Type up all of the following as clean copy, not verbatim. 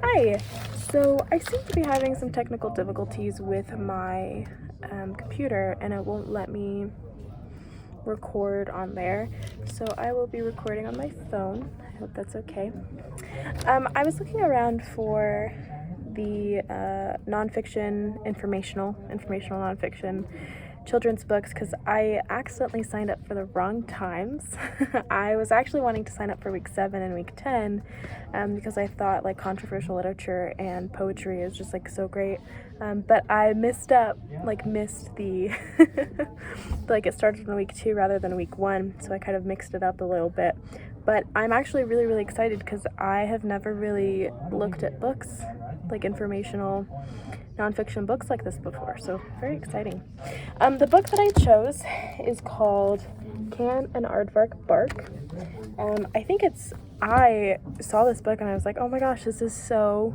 Hi. So I seem to be having some technical difficulties with my computer, and it won't let me record on there. So I will be recording on my phone. I hope that's okay. I was looking around for the nonfiction, informational nonfiction children's books because I accidentally signed up for the wrong times. I was actually wanting to sign up for week 7 and week 10 because I thought like controversial literature and poetry is just like so great. But I missed the like it started in week 2 rather than week 1, so I kind of mixed it up a little bit. But I'm actually really excited because I have never really looked at books, like informational nonfiction books like this before, so very exciting. The book that I chose is called Can an Aardvark Bark? I saw this book and I was like, oh my gosh, this is so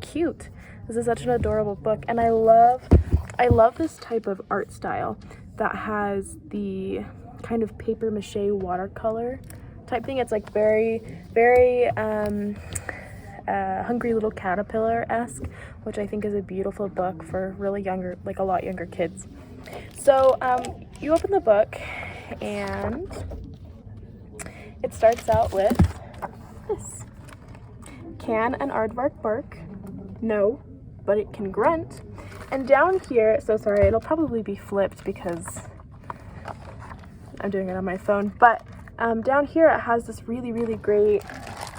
cute. This is such an adorable book, and I love this type of art style that has the kind of paper mache watercolor type thing. It's like very Hungry Little Caterpillar-esque, which I think is a beautiful book for really younger, like a lot younger kids. So you open the book and it starts out with this. Can an aardvark bark? No, but it can grunt. And down here, so sorry, it'll probably be flipped because I'm doing it on my phone, but down here it has this really great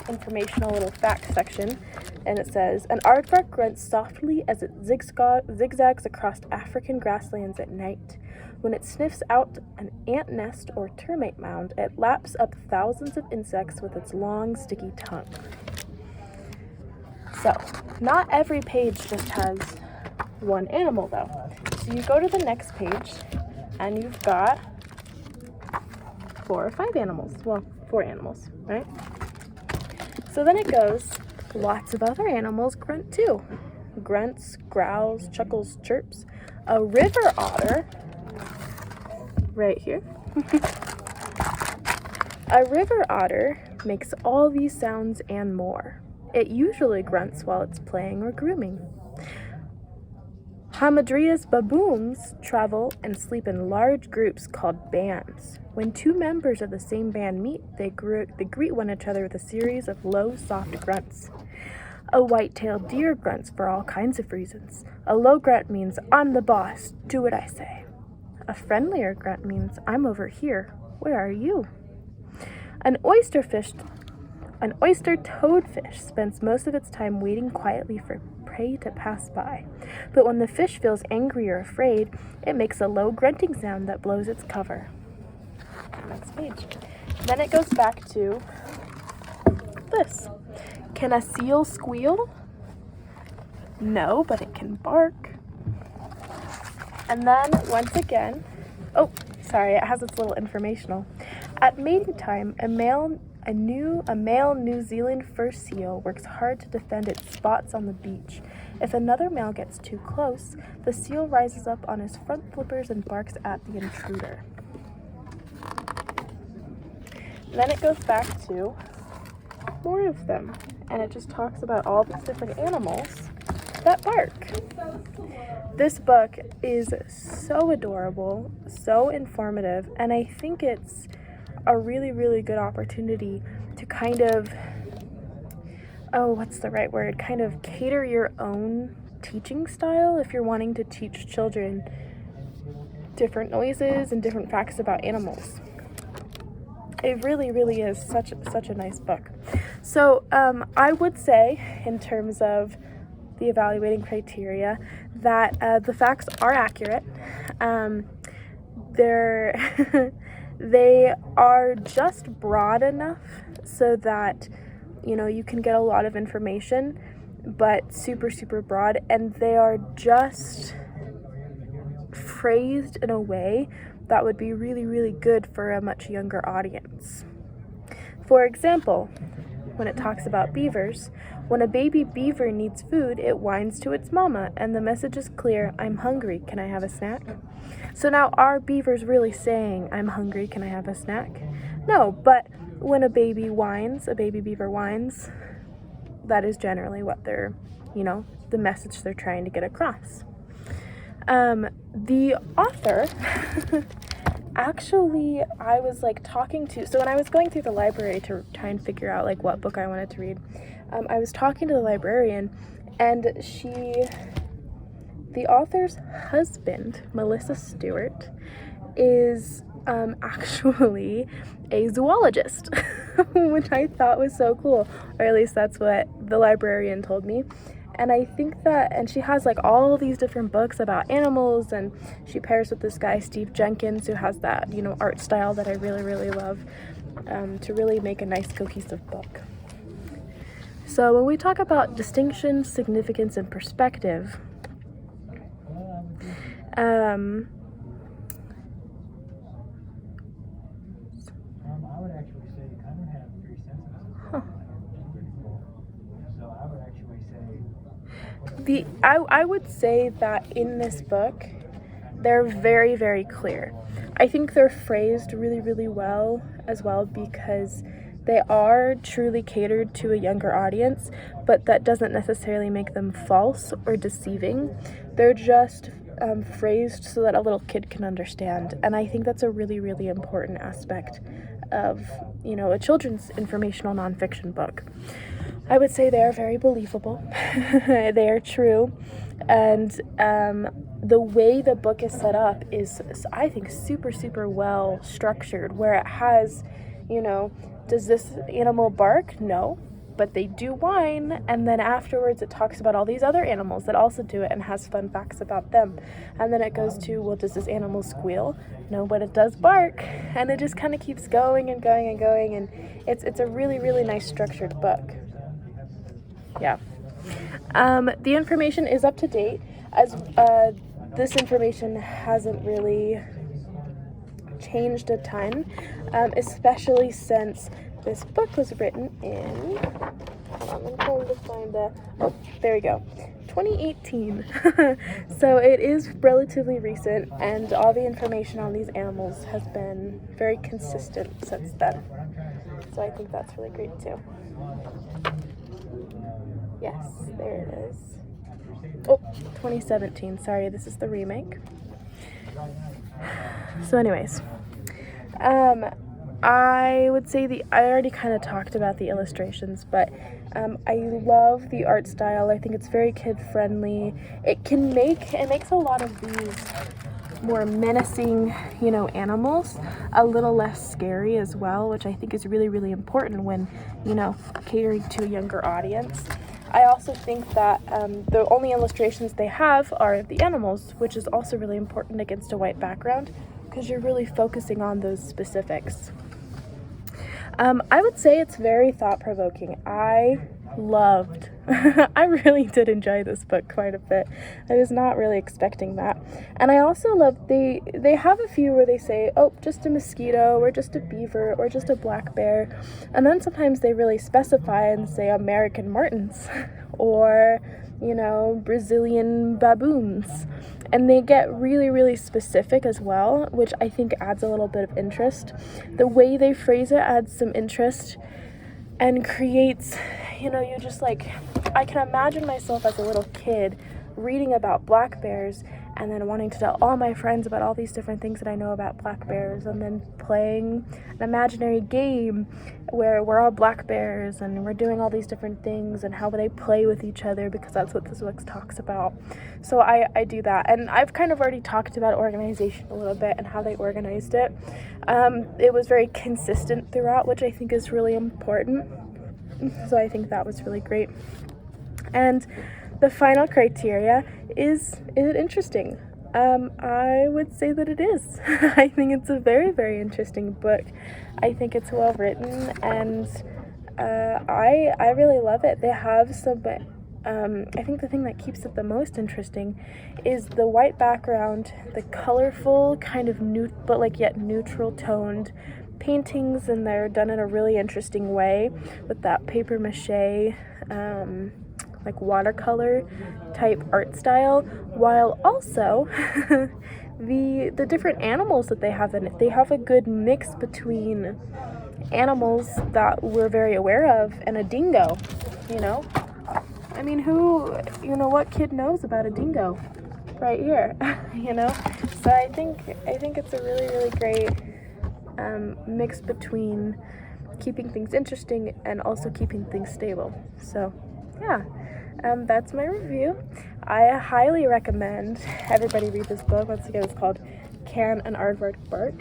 informational little fact section, and it says, an aardvark grunts softly as it zigzags across African grasslands at night. When it sniffs out an ant nest or termite mound, it laps up thousands of insects with its long, sticky tongue. So, not every page just has one animal though. So you go to the next page, and you've got 4 or 5 animals. Well, 4 animals, right? So then it goes, lots of other animals grunt too. Grunts, growls, chuckles, chirps. A river otter, right here. A river otter makes all these sounds and more. It usually grunts while it's playing or grooming. Hamadryas baboons travel and sleep in large groups called bands. When 2 members of the same band meet, they greet one another with a series of low, soft grunts. A white-tailed deer grunts for all kinds of reasons. A low grunt means, I'm the boss, do what I say. A friendlier grunt means, I'm over here, where are you? An oyster toadfish spends most of its time waiting quietly for prey to pass by. But when the fish feels angry or afraid, it makes a low grunting sound that blows its cover. Next page. Then it goes back to this. Can a seal squeal? No, but it can bark. And then once again, it has its little informational. At mating time, a male New Zealand fur seal works hard to defend its spots on the beach. If another male gets too close, the seal rises up on his front flippers and barks at the intruder. Then it goes back to more of them, and it just talks about all these different animals that bark. This book is so adorable, so informative, and I think it's a really good opportunity to kind of, kind of cater your own teaching style if you're wanting to teach children different noises and different facts about animals. It really is such a nice book. So I would say, in terms of the evaluating criteria, that the facts are accurate. They are just broad enough so that, you can get a lot of information, but super broad, and they are just phrased in a way that would be really good for a much younger audience. For example, when it talks about beavers, when a baby beaver needs food, it whines to its mama, and the message is clear, I'm hungry, can I have a snack? So now, are beavers really saying, I'm hungry, can I have a snack? No, but when a baby beaver whines, that is generally what they're, you know, the message they're trying to get across. The author, actually, I was like talking to, so when I was going through the library to try and figure out like what book I wanted to read, I was talking to the librarian, and the author's husband, Melissa Stewart, is actually a zoologist, which I thought was so cool, or at least that's what the librarian told me. And I think that, and she has like all these different books about animals, and she pairs with this guy, Steve Jenkins, who has that, you know, art style that I really, really love, to really make a nice cohesive book. So when we talk about distinction, significance, and perspective, I would actually say you kind of have three senses as well. So I would actually say I would say that in this book, they're very, very clear. I think they're phrased really, really well as well, because they are truly catered to a younger audience, but that doesn't necessarily make them false or deceiving. They're just phrased so that a little kid can understand, and I think that's a really, really important aspect of, you know, a children's informational nonfiction book. I would say they are very believable. They are true, and the way the book is set up is, I think, super, super well structured, where it has, you know, does this animal bark? No. But they do whine, and then afterwards it talks about all these other animals that also do it and has fun facts about them. And then it goes to, well, does this animal squeal? No, but it does bark. And it just kind of keeps going and going and going, and it's a really, really nice structured book. Yeah. The information is up to date, as this information hasn't really changed a ton, especially since this book was written in, hold on, I'm trying to find there we go, 2018. So it is relatively recent, and all the information on these animals has been very consistent since then. So I think that's really great too. Yes, there it is. Oh, 2017, sorry, this is the remake. So anyways, I would say I already kind of talked about the illustrations, but I love the art style. I think it's very kid friendly. It makes a lot of these more menacing, you know, animals a little less scary as well, which I think is really, really important when, you know, catering to a younger audience. I also think that the only illustrations they have are of the animals, which is also really important against a white background, because you're really focusing on those specifics. I would say it's very thought-provoking. I really did enjoy this book quite a bit. I was not really expecting that. And I also love, they have a few where they say, oh, just a mosquito, or just a beaver, or just a black bear. And then sometimes they really specify and say American martens, or, you know, Brazilian baboons. And they get really, really specific as well, which I think adds a little bit of interest. The way they phrase it adds some interest and creates, you know, you just like, I can imagine myself as a little kid reading about black bears and then wanting to tell all my friends about all these different things that I know about black bears, and then playing an imaginary game where we're all black bears and we're doing all these different things and how they play with each other, because that's what this book talks about. So I do that, and I've kind of already talked about organization a little bit and how they organized it. It was very consistent throughout, which I think is really important. So I think that was really great. And the final criteria is it interesting? I would say that it is. I think it's a very, very interesting book. I think it's well written, and I really love it. They have some, I think the thing that keeps it the most interesting is the white background, the colorful kind of but like yet neutral toned paintings, and they're done in a really interesting way with that paper mache, like watercolor type art style, while also the different animals that they have in it, they have a good mix between animals that we're very aware of and a dingo. you know? I mean, what kid knows about a dingo right here, you know? So I think it's a really, really great mix between keeping things interesting and also keeping things stable. So yeah, that's my review. I highly recommend everybody read this book. Once again, it's called Can an Aardvark Bark?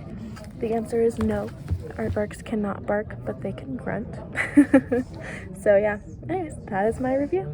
The answer is no. Aardvarks cannot bark, but they can grunt. So yeah, anyways, that is my review.